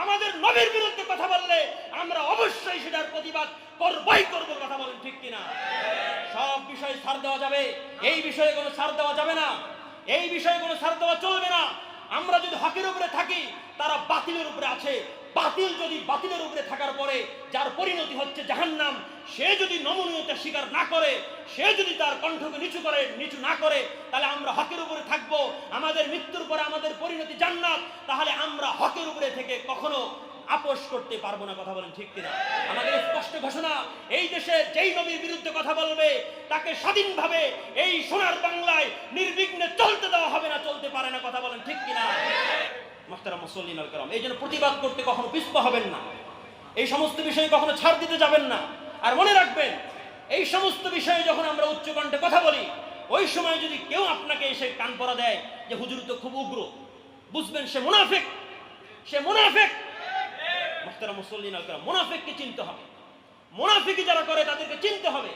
আমাদের নবীর বিরুদ্ধে কথা বললে আমরা অবশ্যই সেটার প্রতিবাদ করবই করব। কথা বলেন ঠিক কিনা? সব বিষয়ে ছাড় দেওয়া যাবে, এই বিষয়ে কোনো ছাড় দেওয়া যাবে না, এই বিষয়ে কোনো ছাড় দেওয়া চলবে না। আমরা যদি হকের উপরে থাকি, তারা বাতিলের উপরে আছে। বাতিল যদি বাতিলের উপরে থাকার পরে যার পরিণতি হচ্ছে জাহান্নাম, সে যদি নমনীয়তা স্বীকার না করে, সে যদি তার কণ্ঠকে নিচু না করে, তাহলে আমরা হকের উপরে থাকবো। আমাদের মৃত্যুর পরে আমাদের পরিণতি জান্নাত। তাহলে আমরা হকের উপরে থেকে কখনো আপোষ করতে পারবো না। কথা বলেন ঠিক কিনা? আমাদের স্পষ্ট ঘোষণা, এই দেশে যেই নবীর বিরুদ্ধে কথা বলবে তাকে স্বাধীনভাবে এই সোনার বাংলায় নির্বিঘ্নে চলতে দেওয়া হবে না, চলতে পারে না। কথা বলেন ঠিক কিনা? মুহতারাম মুসল্লিন আল কিরাম, এই জন্য প্রতিবাদ করতে কখনো পিছপা হবেন না, এই সমস্ত বিষয়ে কখনো ছাড় দিতে যাবেন না। আর মনে রাখবেন, এই সমস্ত বিষয়ে যখন আমরা উচ্চকণ্ঠে কথা বলি, ওই সময় যদি কেউ আপনাকে এসে কান পরা দেয় যে হুজুর তো খুব উগ্র, বুঝবেন সে মুনাফিক, সে মুনাফিক। মুহতারাম মুসল্লিন আল কিরাম, মুনাফিককে চিনতে হবে। মুনাফিকি যারা করে তাদেরকে চিনতে হবে।